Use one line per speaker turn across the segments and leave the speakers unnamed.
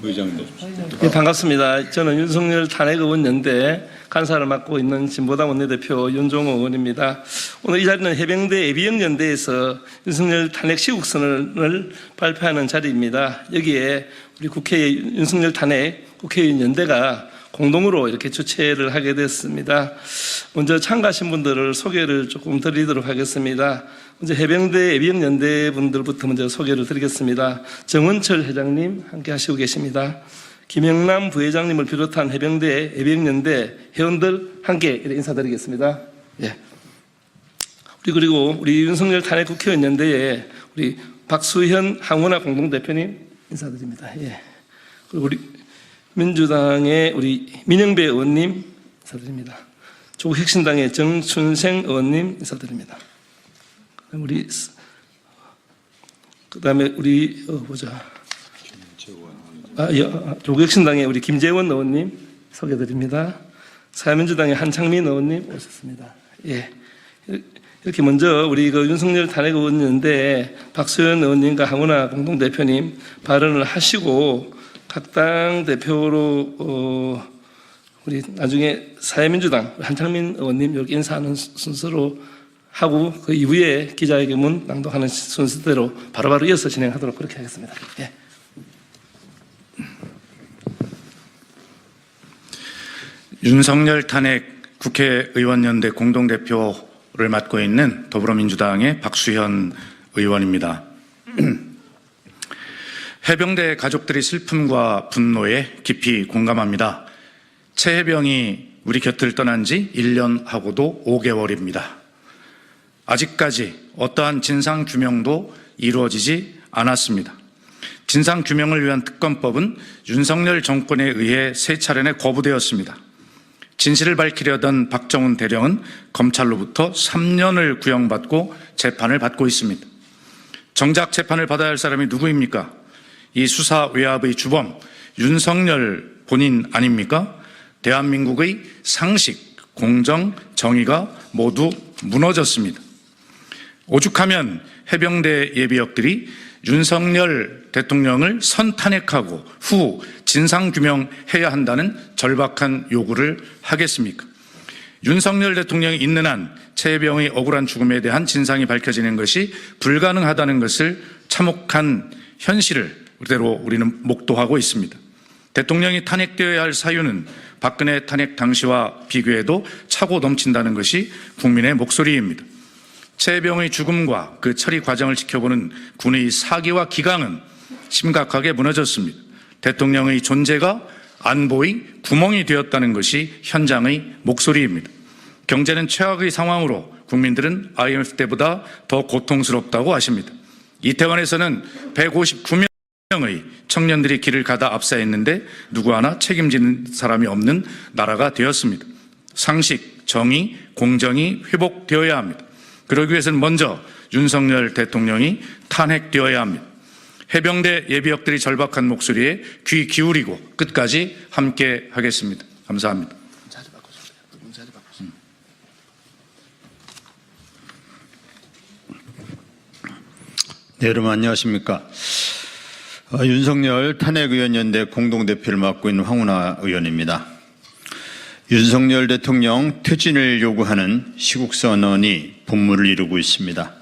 의장님.
네, 반갑습니다. 저는 윤석열 탄핵의원연대 간사를 맡고 있는 진보당 원내대표 윤종호 의원입니다. 오늘 이 자리는 해병대 예비역연대에서 윤석열 탄핵 시국선언을 발표하는 자리입니다. 여기에 우리 국회 윤석열 탄핵 국회의원 연대가 공동으로 이렇게 주최를 하게 됐습니다. 먼저 참가하신 분들을 소개를 조금 드리도록 하겠습니다. 먼저 해병대 예비역연대 분들부터 먼저 소개를 드리겠습니다. 정은철 회장님 함께 하시고 계십니다. 김영남 부회장님을 비롯한 해병대 예비역연대 회원들 함께 인사드리겠습니다. 예. 그리고 우리 윤석열 탄핵 국회의원 연대에 우리 박수현 항운하 공동대표님 인사드립니다. 예. 그리고 우리 민주당의 우리 민영배 의원님 인사드립니다. 조국혁신당의 정춘생 의원님 인사드립니다. 그다음에 우리 조국혁신당의 우리 김재원 의원님 소개드립니다. 사회민주당의 한창민 의원님 오셨습니다. 예. 이렇게 먼저 우리 윤석열 탄핵 의원연대 박수현 의원님과 항운하 공동대표님 발언을 하시고 각 당 대표로 우리 나중에 사회민주당 한창민 의원님 이렇게 인사하는 순서로 하고 그 이후에 기자회견문 낭독하는 순서대로 바로바로 이어서 진행하도록 그렇게 하겠습니다. 예.
윤석열 탄핵 국회의원연대 공동대표를 맡고 있는 더불어민주당의 박수현 의원입니다. 해병대 가족들의 슬픔과 분노에 깊이 공감합니다. 최 해병이 우리 곁을 떠난 지 1년하고도 5개월입니다. 아직까지 어떠한 진상규명도 이루어지지 않았습니다. 진상규명을 위한 특검법은 윤석열 정권에 의해 세 차례나 거부되었습니다. 진실을 밝히려던 박정훈 대령은 검찰로부터 3년을 구형받고 재판을 받고 있습니다. 정작 재판을 받아야 할 사람이 누구입니까? 이 수사 외압의 주범 윤석열 본인 아닙니까? 대한민국의 상식, 공정, 정의가 모두 무너졌습니다. 오죽하면 해병대 예비역들이 윤석열 대통령을 선탄핵하고 후 진상규명해야 한다는 절박한 요구를 하겠습니까? 윤석열 대통령이 있는 한 최 해병의 억울한 죽음에 대한 진상이 밝혀지는 것이 불가능하다는 것을 참혹한 현실을 그대로 우리는 목도하고 있습니다. 대통령이 탄핵되어야 할 사유는 박근혜 탄핵 당시와 비교해도 차고 넘친다는 것이 국민의 목소리입니다. 최 해병의 죽음과 그 처리 과정을 지켜보는 군의 사기와 기강은 심각하게 무너졌습니다. 대통령의 존재가 안보의 구멍이 되었다는 것이 현장의 목소리입니다. 경제는 최악의 상황으로 국민들은 IMF 때보다 더 고통스럽다고 하십니다. 이태원에서는 159명의 청년들이 길을 가다 압사했는데 누구 하나 책임지는 사람이 없는 나라가 되었습니다. 상식, 정의, 공정이 회복되어야 합니다. 그러기 위해서는 먼저 윤석열 대통령이 탄핵되어야 합니다. 해병대 예비역들이 절박한 목소리에 귀 기울이고 끝까지 함께 하겠습니다. 감사합니다.
네, 여러분 안녕하십니까? 윤석열 탄핵의원연대 공동대표를 맡고 있는 황운하 의원입니다. 윤석열 대통령 퇴진을 요구하는 시국선언이 분물을 이루고 있습니다.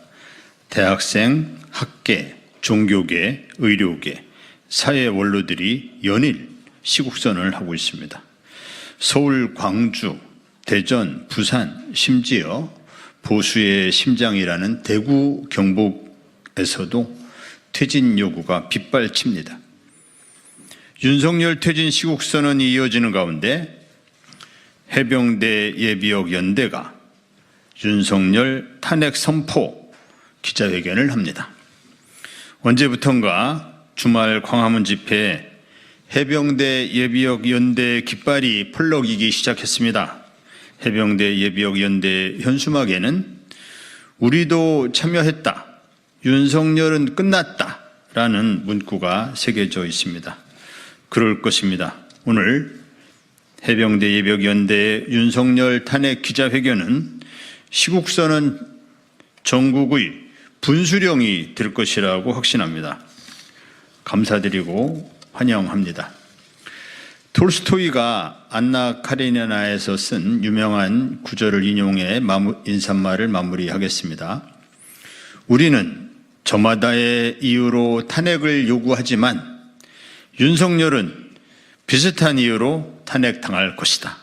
대학생, 학계, 종교계, 의료계, 사회 원로들이 연일 시국선언을 하고 있습니다. 서울, 광주, 대전, 부산, 심지어 보수의 심장이라는 대구, 경북에서도 퇴진 요구가 빗발칩니다. 윤석열 퇴진 시국선언이 이어지는 가운데 해병대 예비역 연대가 윤석열 탄핵 선포 기자회견을 합니다. 언제부턴가 주말 광화문 집회에 해병대 예비역 연대 깃발이 펄럭이기 시작했습니다. 해병대 예비역 연대 현수막에는 우리도 참여했다, 윤석열은 끝났다 라는 문구가 새겨져 있습니다. 그럴 것입니다. 오늘 해병대 예비역연대의 윤석열 탄핵 기자회견은 시국선언 전국의 분수령이 될 것이라고 확신합니다. 감사드리고 환영합니다. 톨스토이가 안나 카레니나에서 쓴 유명한 구절을 인용해 인사말을 마무리하겠습니다. 우리는 저마다의 이유로 탄핵을 요구하지만 윤석열은 비슷한 이유로 탄핵당할 것이다.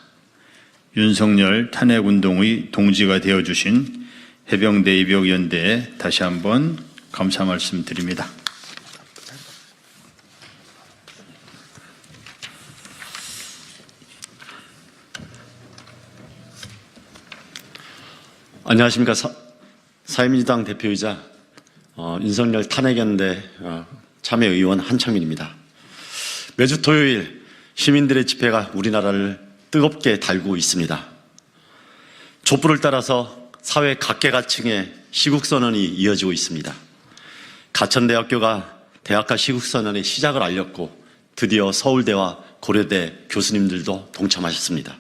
윤석열 탄핵운동의 동지가 되어주신 해병대 예비역연대에 다시 한번 감사 말씀드립니다.
안녕하십니까. 사회민주당 대표이자 윤석열 탄핵연대 참여의원 한창민입니다. 매주 토요일 시민들의 집회가 우리나라를 뜨겁게 달구고 있습니다. 촛불을 따라서 사회 각계각층의 시국선언이 이어지고 있습니다. 가천대학교가 대학가 시국선언의 시작을 알렸고 드디어 서울대와 고려대 교수님들도 동참하셨습니다.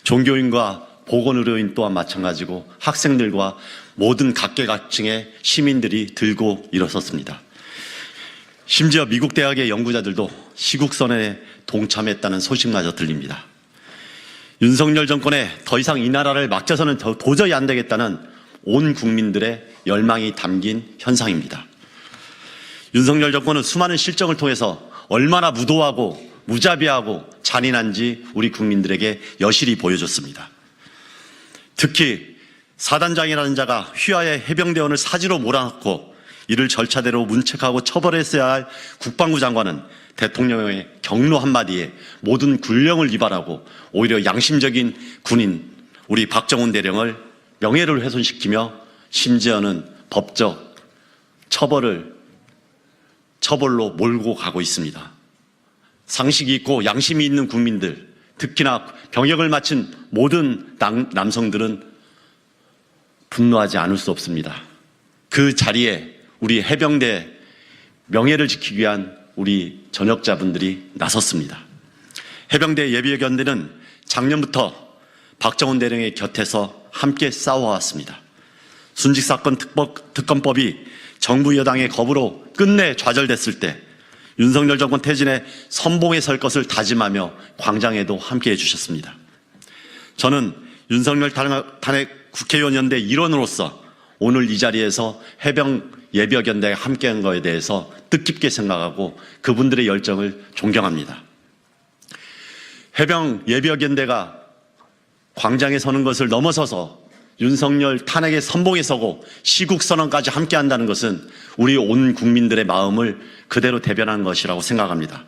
종교인과 보건의료인 또한 마찬가지고 학생들과 모든 각계각층의 시민들이 들고 일어섰습니다. 심지어 미국 대학의 연구자들도 시국선언에 동참했다는 소식마저 들립니다. 윤석열 정권에 더 이상 이 나라를 맡겨서는 도저히 안 되겠다는 온 국민들의 열망이 담긴 현상입니다. 윤석열 정권은 수많은 실정을 통해서 얼마나 무도하고 무자비하고 잔인한지 우리 국민들에게 여실히 보여줬습니다. 특히 사단장이라는 자가 휘하의 해병대원을 사지로 몰아넣고 이를 절차대로 문책하고 처벌했어야 할 국방부 장관은 대통령의 경로 한마디에 모든 군령을 위반하고 오히려 양심적인 군인 우리 박정훈 대령을 명예를 훼손시키며 심지어는 법적 처벌로 몰고 가고 있습니다. 상식이 있고 양심이 있는 국민들, 특히나 병역을 마친 모든 남성들은 분노하지 않을 수 없습니다. 그 자리에 우리 해병대 명예를 지키기 위한 우리 전역자분들이 나섰습니다. 해병대 예비역연대는 작년부터 박정훈 대령의 곁에서 함께 싸워왔습니다. 순직사건 특검법이 정부 여당의 겁으로 끝내 좌절됐을 때 윤석열 정권 퇴진에 선봉에 설 것을 다짐하며 광장에도 함께 해주셨습니다. 저는 윤석열 탄핵 국회의원 연대 일원으로서 오늘 이 자리에서 해병 예비역연대가 함께한 것에 대해서 뜻깊게 생각하고 그분들의 열정을 존경합니다. 해병 예비역연대가 광장에 서는 것을 넘어서서 윤석열 탄핵의 선봉에 서고 시국선언까지 함께한다는 것은 우리 온 국민들의 마음을 그대로 대변한 것이라고 생각합니다.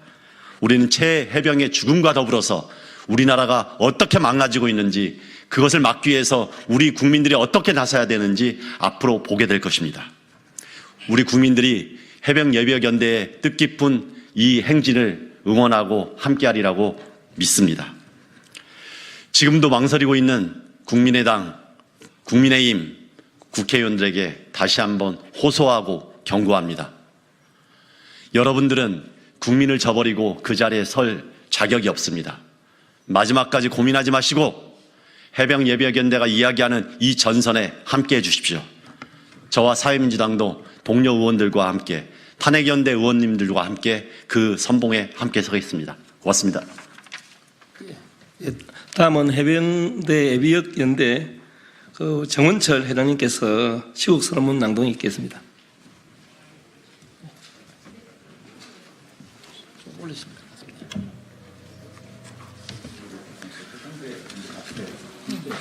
우리는 최해병의 죽음과 더불어서 우리나라가 어떻게 망가지고 있는지 그것을 막기 위해서 우리 국민들이 어떻게 나서야 되는지 앞으로 보게 될 것입니다. 우리 국민들이 해병 예비역연대의 뜻깊은 이 행진을 응원하고 함께하리라고 믿습니다. 지금도 망설이고 있는 국민의당, 국민의힘 국회의원들에게 다시 한번 호소하고 경고합니다. 여러분들은 국민을 저버리고 그 자리에 설 자격이 없습니다. 마지막까지 고민하지 마시고 해병 예비역연대가 이야기하는 이 전선에 함께해 주십시오. 저와 사회민주당도 동료 의원들과 함께 탄핵연대 의원님들과 함께 그 선봉에 함께 서겠습니다. 고맙습니다.
다음은 해병대 예비역연대 정원철 회장님께서 시국선언문 낭독이 있겠습니다.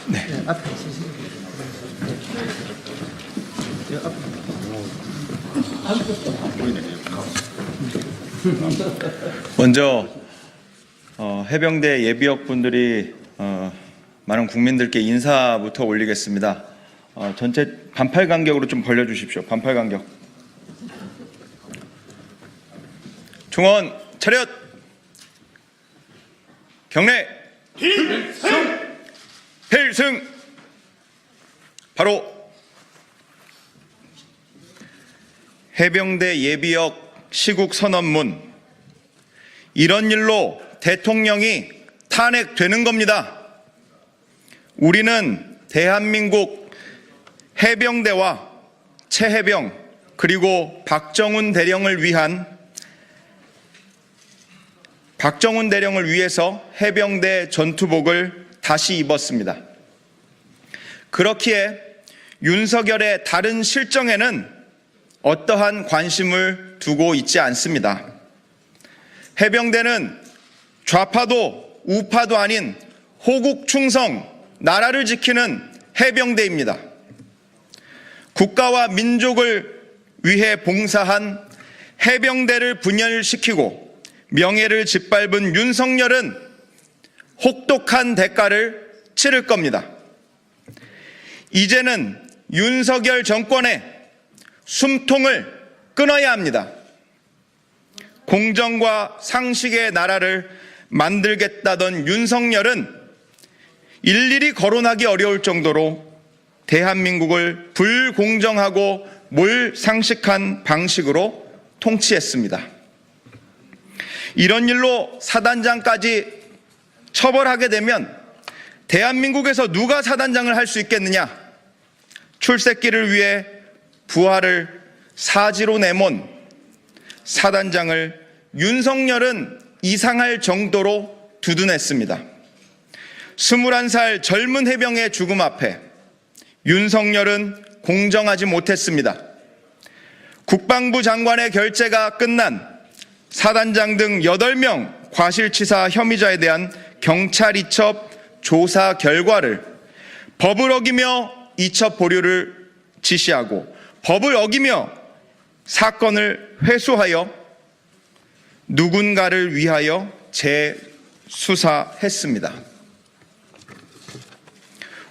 네.
먼저 해병대 예비역 분들이 많은 국민들께 인사부터 올리겠습니다. 전체 반팔 간격으로 좀 벌려주십시오. 반팔 간격. 중원 차렷. 경례. 필승. 바로 해병대 예비역 시국 선언문. 이런 일로 대통령이 탄핵되는 겁니다. 우리는 대한민국 해병대와 최해병 그리고 박정훈 대령을 위한 박정훈 대령을 위해서 해병대 전투복을 다시 입었습니다. 그렇기에 윤석열의 다른 실정에는 어떠한 관심을 두고 있지 않습니다. 해병대는 좌파도 우파도 아닌 호국 충성, 나라를 지키는 해병대입니다. 국가와 민족을 위해 봉사한 해병대를 분열시키고 명예를 짓밟은 윤석열은 혹독한 대가를 치를 겁니다. 이제는 윤석열 정권의 숨통을 끊어야 합니다. 공정과 상식의 나라를 만들겠다던 윤석열은 일일이 거론하기 어려울 정도로 대한민국을 불공정하고 몰상식한 방식으로 통치했습니다. 이런 일로 사단장까지 처벌하게 되면 대한민국에서 누가 사단장을 할 수 있겠느냐? 출세길을 위해 부하를 사지로 내몬 사단장을 윤석열은 이상할 정도로 두둔했습니다. 21살 젊은 해병의 죽음 앞에 윤석열은 공정하지 못했습니다. 국방부 장관의 결재가 끝난 사단장 등 8명 과실치사 혐의자에 대한 경찰 이첩 조사 결과를 법을 어기며 이첩 보류를 지시하고 법을 어기며 사건을 회수하여 누군가를 위하여 재수사했습니다.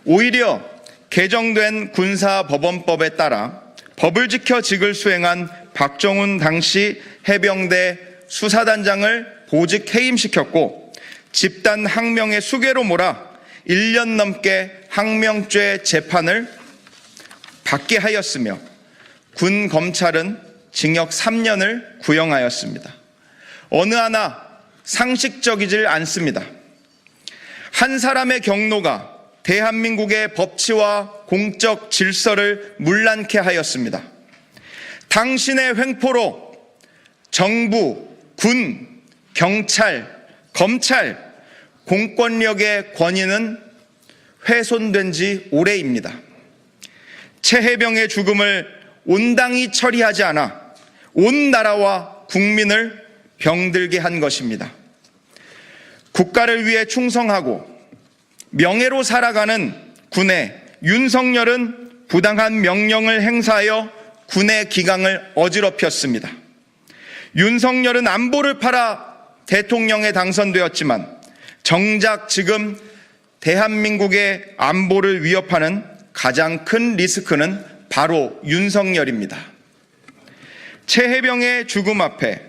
오히려 개정된 군사법원법에 따라 법을 지켜 직을 수행한 박정훈 당시 해병대 수사단장을 보직 해임시켰고 집단 항명의 수괴로 몰아 1년 넘게 항명죄 재판을 받게 하였으며 군 검찰은 징역 3년을 구형하였습니다. 어느 하나 상식적이질 않습니다. 한 사람의 경로가 대한민국의 법치와 공적 질서를 문란케 하였습니다. 당신의 횡포로 정부, 군, 경찰, 검찰, 공권력의 권위는 훼손된 지 오래입니다. 최해병의 죽음을 온당히 처리하지 않아 온 나라와 국민을 병들게 한 것입니다. 국가를 위해 충성하고 명예로 살아가는 군의 윤석열은 부당한 명령을 행사하여 군의 기강을 어지럽혔습니다. 윤석열은 안보를 팔아 대통령에 당선되었지만 정작 지금 대한민국의 안보를 위협하는 가장 큰 리스크는 바로 윤석열입니다. 최해병의 죽음 앞에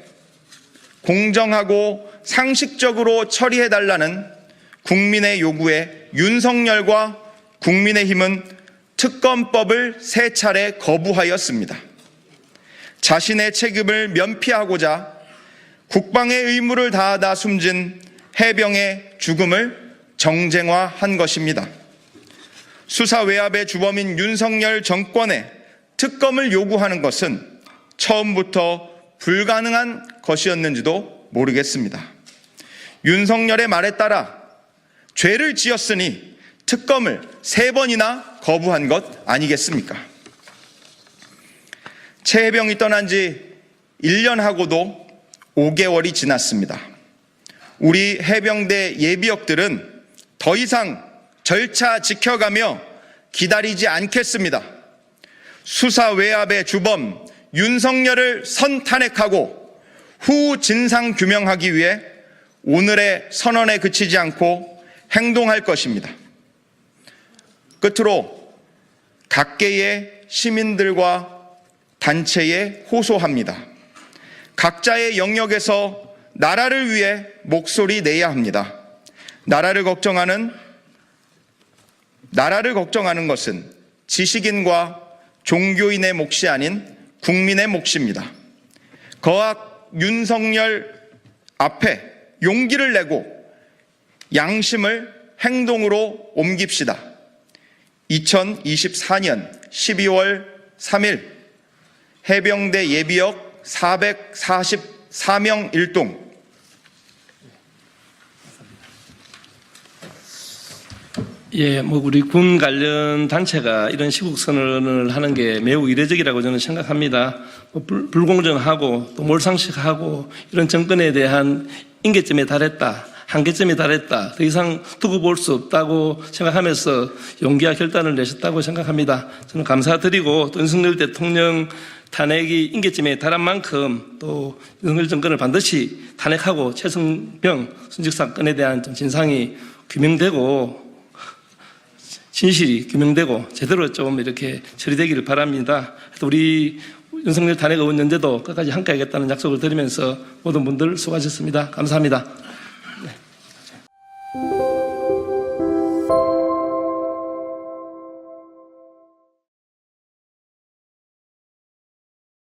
공정하고 상식적으로 처리해달라는 국민의 요구에 윤석열과 국민의힘은 특검법을 3차례 거부하였습니다. 자신의 책임을 면피하고자 국방의 의무를 다하다 숨진 해병의 죽음을 정쟁화한 것입니다. 수사 외압의 주범인 윤석열 정권에 특검을 요구하는 것은 처음부터 불가능한 것이었는지도 모르겠습니다. 윤석열의 말에 따라 죄를 지었으니 특검을 3번이나 거부한 것 아니겠습니까? 최해병이 떠난 지 1년하고도 5개월이 지났습니다. 우리 해병대 예비역들은 더 이상 절차 지켜가며 기다리지 않겠습니다. 수사 외압의 주범 윤석열을 선탄핵하고 후 진상 규명하기 위해 오늘의 선언에 그치지 않고 행동할 것입니다. 끝으로 각계의 시민들과 단체에 호소합니다. 각자의 영역에서 나라를 위해 목소리 내야 합니다. 나라를 걱정하는 것은 지식인과 종교인의 몫이 아닌 국민의 몫입니다. 거악 윤석열 앞에 용기를 내고 양심을 행동으로 옮깁시다. 2024년 12월 3일 해병대 예비역 444명 일동
예, 뭐 우리 군 관련 단체가 이런 시국 선언을 하는 게 매우 이례적이라고 저는 생각합니다. 뭐 불공정하고 또 몰상식하고 이런 정권에 대한 임계점에 달했다, 한계점에 달했다, 더 이상 두고 볼 수 없다고 생각하면서 용기와 결단을 내셨다고 생각합니다. 저는 감사드리고 또 윤석열 대통령 탄핵이 임계점에 달한 만큼 또 윤석열 정권을 반드시 탄핵하고 최승병 순직 사건에 대한 좀 진상이 규명되고 진실이 규명되고 제대로 좀 이렇게 처리되기를 바랍니다. 또 우리 윤석열 탄핵 의원 연대도 끝까지 함께하겠다는 약속을 드리면서 모든 분들 수고하셨습니다. 감사합니다.